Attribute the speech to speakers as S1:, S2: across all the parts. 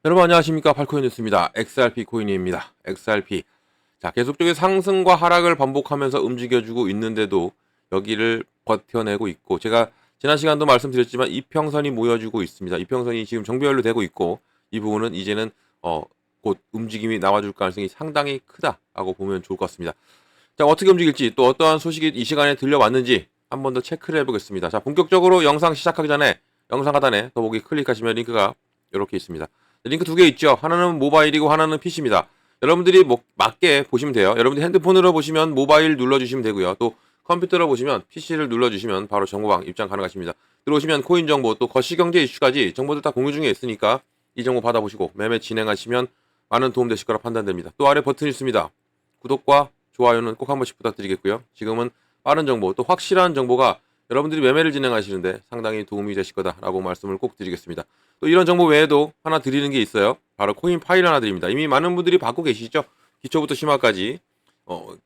S1: 여러분 안녕하십니까, 팔코인 뉴스입니다. XRP 코인입니다. XRP 자, 계속적인 상승과 하락을 반복하면서 움직여주고 있는데도 여기를 버텨내고 있고, 제가 지난 시간도 말씀드렸지만 이평선이 모여주고 있습니다. 이평선이 지금 정배열로 되고 있고, 이 부분은 이제는 곧 움직임이 나와줄 가능성이 상당히 크다라고 보면 좋을 것 같습니다. 자, 어떻게 움직일지, 또 어떠한 소식이 이 시간에 들려왔는지 한 번 더 체크를 해보겠습니다. 자, 본격적으로 영상 시작하기 전에 영상 하단에 더보기 클릭하시면 링크가 이렇게 있습니다. 링크 두 개 있죠. 하나는 모바일이고 하나는 PC입니다. 여러분들이 맞게 보시면 돼요. 여러분들이 핸드폰으로 보시면 모바일 눌러주시면 되고요. 또 컴퓨터로 보시면 PC를 눌러주시면 바로 정보방 입장 가능하십니다. 들어오시면 코인 정보, 또 거시경제 이슈까지 정보들 다 공유 중에 있으니까 이 정보 받아보시고 매매 진행하시면 많은 도움 되실 거라 판단됩니다. 또 아래 버튼이 있습니다. 구독과 좋아요는 꼭 한 번씩 부탁드리겠고요. 지금은 빠른 정보, 또 확실한 정보가 여러분들이 매매를 진행하시는데 상당히 도움이 되실 거다라고 말씀을 꼭 드리겠습니다. 또 이런 정보 외에도 하나 드리는 게 있어요. 바로 코인 파일 하나 드립니다. 이미 많은 분들이 받고 계시죠. 기초부터 심화까지,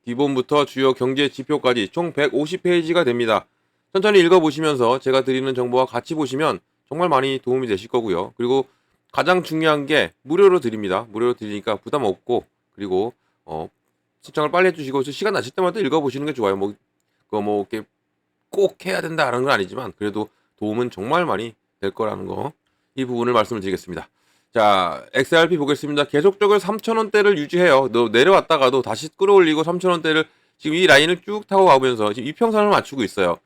S1: 기본부터 주요 경제 지표까지 총 150페이지가 됩니다. 천천히 읽어보시면서 제가 드리는 정보와 같이 보시면 정말 많이 도움이 되실 거고요. 그리고 가장 중요한 게 무료로 드립니다. 무료로 드리니까 부담 없고, 그리고 신청을 빨리 해주시고 시간 나실 때마다 읽어보시는 게 좋아요. 이렇게 꼭 해야 된다는 건 아니지만 그래도 도움은 정말 많이 될 거라는 거, 이 부분을 말씀을 드리겠습니다. 자, XRP 보겠습니다. 계속적으로 3,000원대를 유지해요. 내려왔다가도 다시 끌어올리고 3,000원대를 지금 이 라인을 쭉 타고 가면서 지금 이평선을 맞추고 있어요.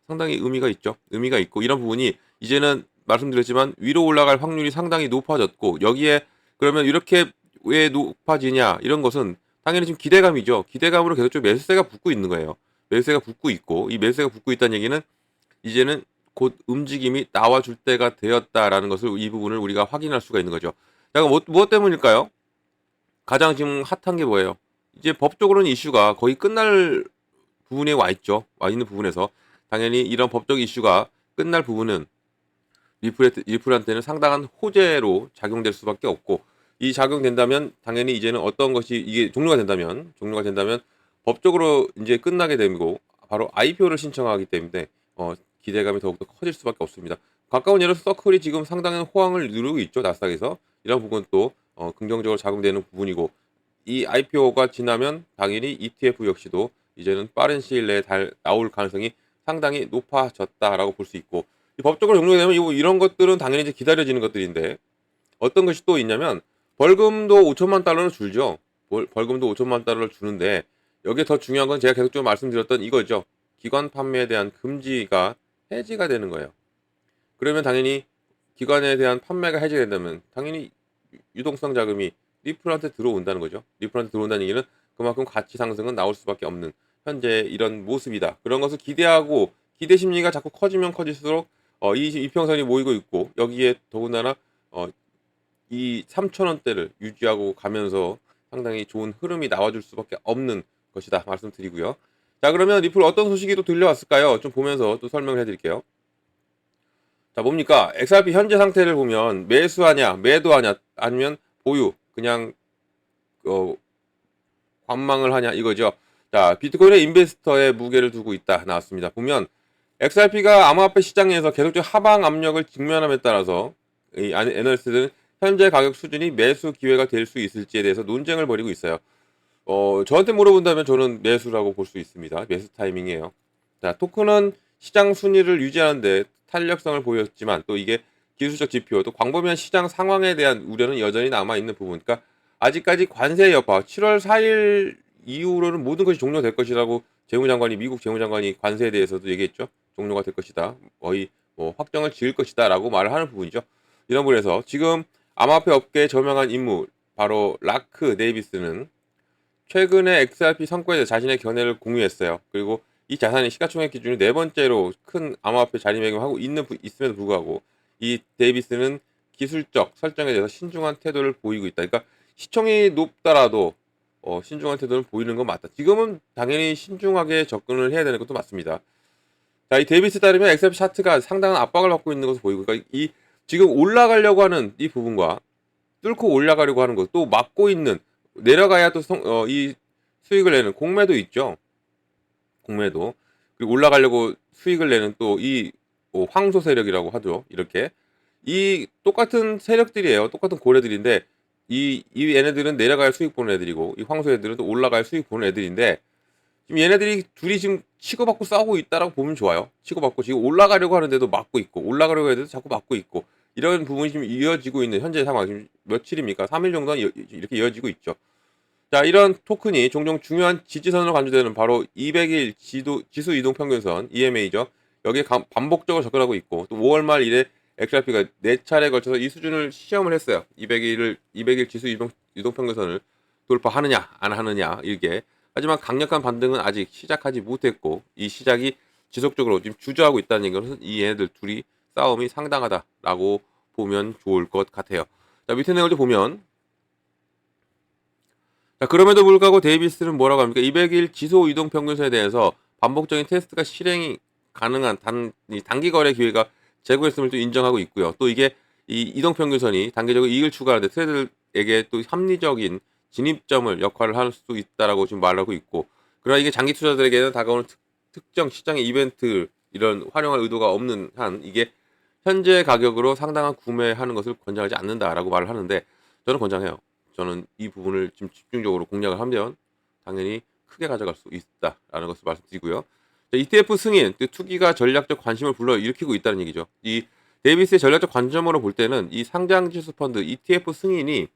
S1: 상당히 의미가 있죠. 의미가 있고, 이런 부분이 이제는 말씀드렸지만 위로 올라갈 확률이 상당히 높아졌고, 여기에 그러면 이렇게 왜 높아지냐, 이런 것은 당연히 지금 기대감이죠. 기대감으로 계속적으로 매수세가 붙고 있는 거예요. 매수세가 붙고 있고, 이 매수세가 붙고 있다는 얘기는 이제는 곧 움직임이 나와줄 때가 되었다라는 것을, 이 부분을 우리가 확인할 수가 있는 거죠. 자, 그럼 무엇 때문일까요? 가장 지금 핫한 게 뭐예요? 이제 법적으로는 이슈가 거의 끝날 부분에 와 있죠. 와 있는 부분에서 당연히 이런 법적 이슈가 끝날 부분은 리플한테는 상당한 호재로 작용될 수밖에 없고, 이 작용된다면 당연히 이제는 어떤 것이 이게 종료가 된다면 법적으로 이제 끝나게 되고 바로 IPO를 신청하기 때문에 기대감이 더욱더 커질 수밖에 없습니다. 가까운 예로 서클이 지금 상당한 호황을 누리고 있죠. 나스닥에서. 이런 부분도 긍정적으로 작용되는 부분이고, 이 IPO가 지나면 당연히 ETF 역시도 이제는 빠른 시일 내에 나올 가능성이 상당히 높아졌다라고 볼 수 있고, 법적으로 종료되면 이런 것들은 당연히 이제 기다려지는 것들인데, 어떤 것이 또 있냐면 벌금도 5천만 달러를 줄죠. 벌금도 5천만 달러를 주는데, 여기에 더 중요한 건 제가 계속 좀 말씀드렸던 이거죠. 기관 판매에 대한 금지가 해지가 되는 거예요. 그러면 당연히 기관에 대한 판매가 해제된다면 당연히 유동성 자금이 리플한테 들어온다는 거죠. 리플한테 들어온다는 얘기는 그만큼 가치 상승은 나올 수밖에 없는 현재 이런 모습이다. 그런 것을 기대하고, 기대 심리가 자꾸 커지면 커질수록 이 이평선이 모이고 있고, 여기에 더군다나 이 3,000원대를 유지하고 가면서 상당히 좋은 흐름이 나와줄 수밖에 없는 것이다 말씀드리고요. 자, 그러면 리플 어떤 소식이 또 들려왔을까요? 좀 보면서 또 설명을 해드릴게요. 자, 뭡니까? XRP 현재 상태를 보면 매수하냐, 매도하냐, 아니면 보유, 그냥 관망을 하냐, 이거죠. 자, 비트코인의 인베스터에 무게를 두고 있다 나왔습니다. 보면 XRP가 암호화폐 시장에서 계속적인 하방 압력을 직면함에 따라서 이 애널리스트들은 현재 가격 수준이 매수 기회가 될 수 있을지에 대해서 논쟁을 벌이고 있어요. 저한테 물어본다면 저는 매수라고 볼 수 있습니다. 매수 타이밍이에요. 자, 토큰은 시장 순위를 유지하는데 탄력성을 보였지만, 또 이게 기술적 지표, 또 광범위한 시장 상황에 대한 우려는 여전히 남아있는 부분. 그러니까 아직까지 관세 여파, 7월 4일 이후로는 모든 것이 종료될 것이라고 미국 재무장관이 관세에 대해서도 얘기했죠. 종료가 될 것이다. 거의 확정을 지을 것이다 라고 말을 하는 부분이죠. 이런 부분에서 지금 암호화폐 업계의 저명한 인물, 바로 라크 데이비스는 최근에 XRP 성과에 대해 자신의 견해를 공유했어요. 그리고 이 자산이 시가총액 기준으로 네 번째로 큰 암호화폐 자리매김하고 있음에도 불구하고, 이 데이비스는 기술적 설정에 대해서 신중한 태도를 보이고 있다. 그러니까 시총이 높더라도 신중한 태도를 보이는 건 맞다. 지금은 당연히 신중하게 접근을 해야 되는 것도 맞습니다. 자, 이 데이비스 따르면 XRP 차트가 상당한 압박을 받고 있는 것을 보이고, 그러니까 이 지금 올라가려고 하는 이 부분과 뚫고 올라가려고 하는 것, 또 막고 있는, 내려가야 또 이 수익을 내는 공매도 있죠. 공매도. 그리고 올라가려고 수익을 내는 또 이 황소 세력이라고 하죠. 이렇게 이 똑같은 세력들이에요. 똑같은 고래들인데 이 얘네들은 내려가야 수익 보는 애들이고 이 황소 애들은 또 올라가야 수익 보는 애들인데 지금 얘네들이 둘이 지금 치고받고 싸우고 있다라고 보면 좋아요. 치고받고 지금 올라가려고 하는데도 막고 있고 올라가려고 해도 자꾸 막고 있고 이런 부분이 지금 이어지고 있는 현재 상황. 지금 며칠입니까? 3일 정도는 이렇게 이어지고 있죠. 자, 이런 토큰이 종종 중요한 지지선으로 간주되는 바로 200일 지수 이동 평균선 EMA죠. 여기에 반복적으로 접근하고 있고 또 5월 말 이래 XRP가 4차례에 걸쳐서 이 수준을 시험을 했어요. 200일 지수 이동 평균선을 돌파하느냐 안 하느냐 이게. 하지만 강력한 반등은 아직 시작하지 못했고 이 시작이 지속적으로 지금 주저하고 있다는 얘기는 이 얘네들 둘이 싸움이 상당하다라고 보면 좋을 것 같아요. 자, 밑에 내용을 보면 자, 그럼에도 불구하고 데이비스는 뭐라고 합니까? 200일 지수 이동 평균선에 대해서 반복적인 테스트가 실행이 가능한 단기 거래 기회가 제고했음을 또 인정하고 있고요. 또 이게 이 이동 평균선이 단기적으로 이익을 추가하는데 트레이더에게 또 합리적인 진입점을 역할을 할 수 있다라고 지금 말하고 있고, 그러나 이게 장기 투자자들에게는 다가오는 특정 시장의 이벤트 이런 활용할 의도가 없는 한 이게 현재 가격으로 상당한 구매하는 것을 권장하지 않는다라고 말을 하는데 저는 권장해요. 저는 이 부분을 지금 집중적으로 공략을 하면 당연히 크게 가져갈 수 있다라는 것을 말씀드리고요. ETF 승인, 투기가 전략적 관심을 불러일으키고 있다는 얘기죠. 이 데이비스의 전략적 관점으로 볼 때는 이 상장지수 펀드 ETF 승인이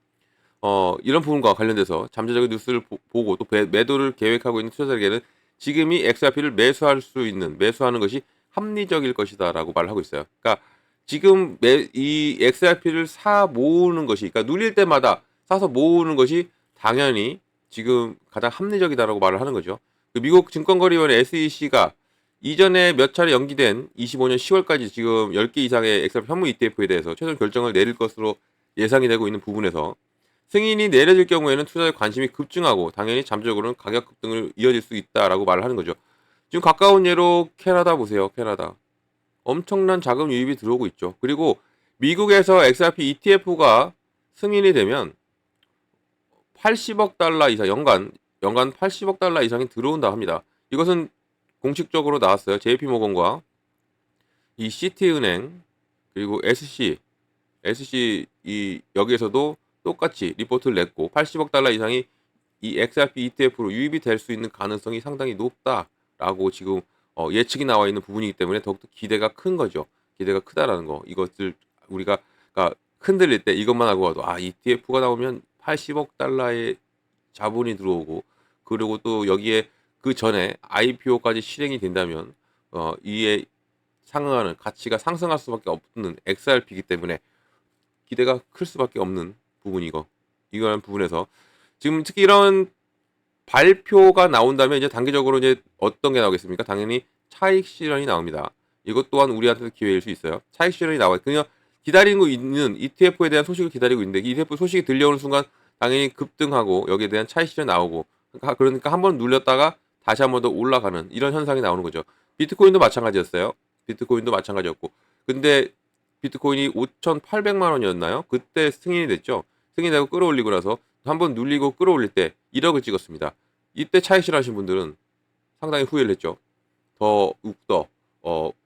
S1: 이런 부분과 관련돼서 잠재적인 뉴스를 보고 또 매도를 계획하고 있는 투자자에게는 지금이 XRP를 매수하는 것이 합리적일 것이다라고 말을 하고 있어요. 그러니까 지금 이 XRP를 사 모으는 것이, 그러니까 눌릴 때마다 사서 모으는 것이 당연히 지금 가장 합리적이다라고 말을 하는 거죠. 그 미국 증권거래위원회 SEC가 이전에 몇 차례 연기된 25년 10월까지 지금 10개 이상의 XRP 현무 ETF에 대해서 최종 결정을 내릴 것으로 예상이 되고 있는 부분에서 승인이 내려질 경우에는 투자자의 관심이 급증하고 당연히 잠재적으로는 가격 급등을 이어질 수 있다라고 말을 하는 거죠. 지금 가까운 예로 캐나다 보세요. 캐나다. 엄청난 자금 유입이 들어오고 있죠. 그리고 미국에서 XRP ETF가 승인이 되면 80억 달러 이상 연간 80억 달러 이상이 들어온다 합니다. 이것은 공식적으로 나왔어요. JP모건과 이 시티은행 그리고 SC 이 여기에서도 똑같이 리포트를 냈고 80억 달러 이상이 이 XRP ETF로 유입이 될 수 있는 가능성이 상당히 높다라고 지금 예측이 나와 있는 부분이기 때문에 더욱더 기대가 큰 거죠. 기대가 크다라는 거. 이것을 우리가 그러니까 흔들릴 때 이것만 알고 와도 ETF가 나오면 80억 달러의 자본이 들어오고 그리고 또 여기에 그 전에 IPO까지 실행이 된다면 이에 상응하는 가치가 상승할 수밖에 없는 XRP이기 때문에 기대가 클 수밖에 없는 이런 부분에서 지금 특히 이런 발표가 나온다면 이제 단기적으로 이제 어떤 게 나오겠습니까? 당연히 차익 실현이 나옵니다. 이것 또한 우리한테도 기회일 수 있어요. 차익 실현이 나와요. 그냥 기다리고 있는 ETF에 대한 소식을 기다리고 있는데 ETF 소식이 들려오는 순간 당연히 급등하고 여기에 대한 차익 실현 나오고 그러니까 한번 눌렸다가 다시 한 번 더 올라가는 이런 현상이 나오는 거죠. 비트코인도 마찬가지였어요. 비트코인도 마찬가지였고 근데 비트코인이 5,800만 원이었나요? 그때 승인이 됐죠. 승인되고 끌어올리고 나서 한번 눌리고 끌어올릴 때 1억을 찍었습니다. 이때 차익 실하신 분들은 상당히 후회를 했죠. 더욱더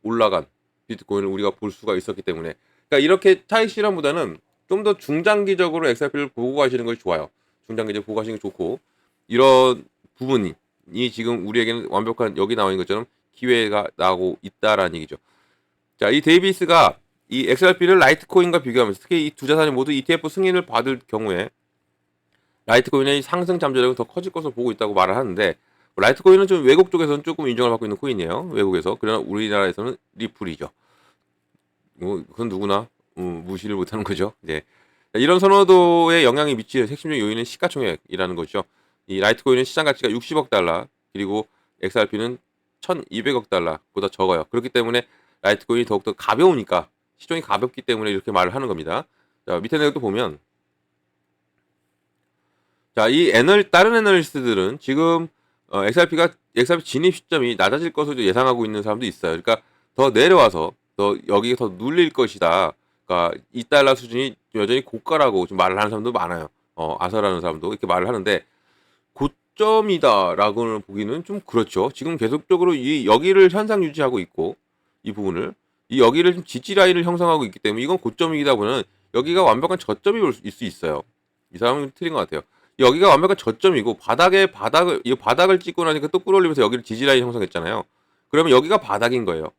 S1: 올라간 비트코인을 우리가 볼 수가 있었기 때문에 그러니까 이렇게 차익 실현보다는 좀 더 중장기적으로 XRP를 보고 가시는 것이 좋아요. 중장기적으로 보고 가시는 게 좋고 이런 부분이 지금 우리에게는 완벽한 여기 나와 있는 것처럼 기회가 나오고 있다라는 얘기죠. 자, 이 데이비스가 이 XRP를 라이트코인과 비교하면서 특히 이 두 자산이 모두 ETF 승인을 받을 경우에 라이트코인의 상승 잠재력은 더 커질 것으로 보고 있다고 말을 하는데 라이트코인은 좀 외국 쪽에서는 조금 인정을 받고 있는 코인이에요. 외국에서. 그러나 우리나라에서는 리플이죠. 그건 누구나 무시를 못하는 거죠. 네. 이런 선호도에 영향이 미치는 핵심적 요인은 시가총액이라는 것이죠. 이 라이트코인은 시장 가치가 60억 달러 그리고 XRP는 1,200억 달러보다 적어요. 그렇기 때문에 라이트코인이 더욱더 가벼우니까 시총이 가볍기 때문에 이렇게 말을 하는 겁니다. 자, 밑에 내용도 보면 자, 다른 애널리스트들은 지금 XRP 진입 시점이 낮아질 것으로 예상하고 있는 사람도 있어요. 그러니까 더 내려와서 여기가 더 눌릴 것이다. 그러니까 2달러 수준이 여전히 고가라고 좀 말을 하는 사람도 많아요. 아서라는 사람도 이렇게 말을 하는데 고점이다라고는 보기는 좀 그렇죠. 지금 계속적으로 이 여기를 현상 유지하고 있고 이 부분을 이 여기를 좀 지지 라인을 형성하고 있기 때문에 이건 고점이다 보면 여기가 완벽한 저점이 올 수 있어요. 이 사람은 틀린 것 같아요. 여기가 완벽한 저점이고 이 바닥을 찍고 나니까 또 끌어올리면서 여기를 지지 라인 형성했잖아요. 그러면 여기가 바닥인 거예요.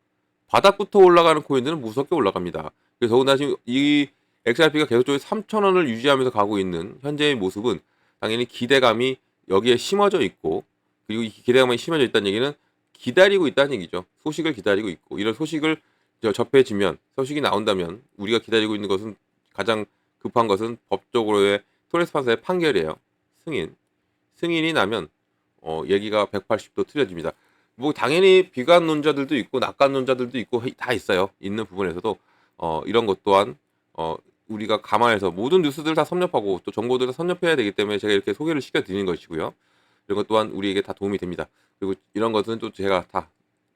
S1: 바닥부터 올라가는 코인들은 무섭게 올라갑니다. 그래서 더군다나 지금 이 XRP가 계속적으로 3,000원을 유지하면서 가고 있는 현재의 모습은 당연히 기대감이 여기에 심어져 있고, 그리고 이 기대감이 심어져 있다는 얘기는 기다리고 있다는 얘기죠. 소식을 기다리고 있고, 이런 소식을 접해지면, 소식이 나온다면 우리가 기다리고 있는 것은 가장 급한 것은 법적으로의 토레스 판사의 판결이에요. 승인이 나면 얘기가 180도 틀려집니다. 뭐 당연히 비관론자들도 있고 낙관론자들도 있고 다 있어요. 있는 부분에서도 이런 것 또한 우리가 감안해서 모든 뉴스들을 다 섭렵하고 또 정보들을 섭렵해야 되기 때문에 제가 이렇게 소개를 시켜드리는 것이고요. 이런 것 또한 우리에게 다 도움이 됩니다. 그리고 이런 것은 또 제가 다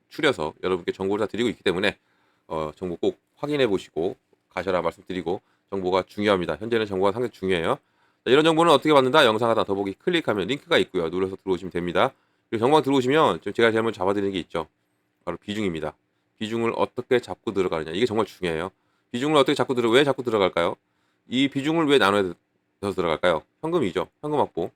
S1: 추려서 여러분께 정보를 다 드리고 있기 때문에 정보 꼭 확인해 보시고 가셔라 말씀드리고, 정보가 중요합니다. 현재는 정보가 상당히 중요해요. 자, 이런 정보는 어떻게 받는다? 영상 하나 더보기 클릭하면 링크가 있고요. 눌러서 들어오시면 됩니다. 그리고 정보가 들어오시면 제가 제일 먼저 잡아드리는 게 있죠. 바로 비중입니다. 비중을 어떻게 잡고 들어가느냐. 이게 정말 중요해요. 비중을 어떻게 왜 자꾸 들어갈까요? 이 비중을 왜 나눠서 들어갈까요? 현금이죠. 현금 확보.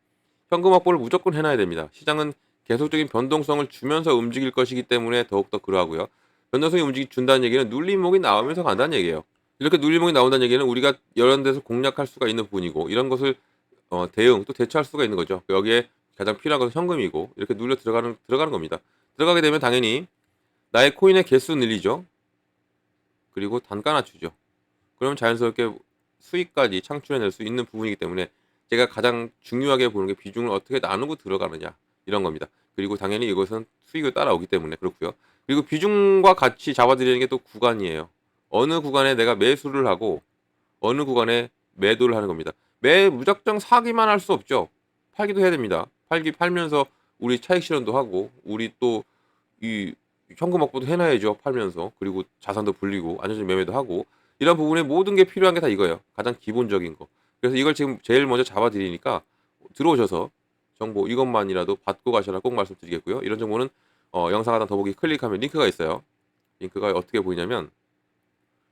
S1: 현금 확보를 무조건 해놔야 됩니다. 시장은 계속적인 변동성을 주면서 움직일 것이기 때문에 더욱더 그러하고요. 변동성이 준다는 얘기는 눌림목이 나오면서 간다는 얘기예요. 이렇게 눌림목이 나온다는 얘기는 우리가 여러 데서 공략할 수가 있는 부분이고, 이런 것을 대처할 수가 있는 거죠. 여기에 가장 필요한 것은 현금이고, 이렇게 눌려 들어가는 겁니다. 들어가게 되면 당연히 나의 코인의 개수 늘리죠. 그리고 단가 낮추죠. 그러면 자연스럽게 수익까지 창출해낼 수 있는 부분이기 때문에 제가 가장 중요하게 보는 게 비중을 어떻게 나누고 들어가느냐, 이런 겁니다. 그리고 당연히 이것은 수익을 따라오기 때문에 그렇고요. 그리고 비중과 같이 잡아드리는 게 또 구간이에요. 어느 구간에 내가 매수를 하고 어느 구간에 매도를 하는 겁니다. 무작정 사기만 할 수 없죠. 팔기도 해야 됩니다. 팔면서 우리 차익 실현도 하고, 우리 또 이 현금 확보도 해놔야죠. 팔면서. 그리고 자산도 불리고 안정적인 매매도 하고, 이런 부분에 모든 게 필요한 게 다 이거예요. 가장 기본적인 거. 그래서 이걸 지금 제일 먼저 잡아드리니까 들어오셔서 정보 이것만이라도 받고 가셔라 꼭 말씀드리겠고요. 이런 정보는 영상 하나 더보기 클릭하면 링크가 있어요. 링크가 어떻게 보이냐면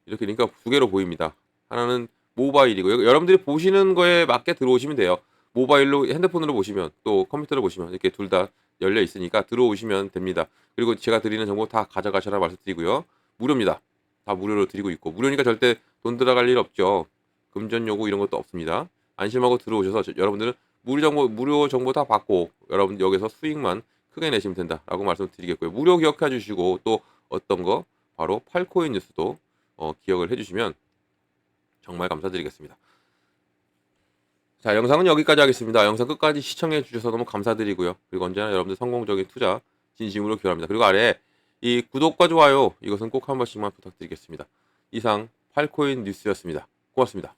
S1: 이렇게 링크가 두 개로 보입니다. 하나는 모바일이고, 여러분들이 보시는 거에 맞게 들어오시면 돼요. 모바일로 핸드폰으로 보시면 또 컴퓨터로 보시면 이렇게 둘 다 열려 있으니까 들어오시면 됩니다. 그리고 제가 드리는 정보 다 가져가셔라 말씀드리고요. 무료입니다. 다 무료로 드리고 있고, 무료니까 절대 돈 들어갈 일 없죠. 금전 요구 이런 것도 없습니다. 안심하고 들어오셔서 여러분들은 무료 정보 다 받고 여러분 여기서 수익만 크게 내시면 된다라고 말씀드리겠고요. 무료 기억해 주시고, 또 어떤 거 바로 팔코인 뉴스도 기억을 해주시면 정말 감사드리겠습니다. 자, 영상은 여기까지 하겠습니다. 영상 끝까지 시청해 주셔서 너무 감사드리고요. 그리고 언제나 여러분들 성공적인 투자 진심으로 기원합니다. 그리고 아래 이 구독과 좋아요, 이것은 꼭 한 번씩만 부탁드리겠습니다. 이상 팔코인 뉴스였습니다. 고맙습니다.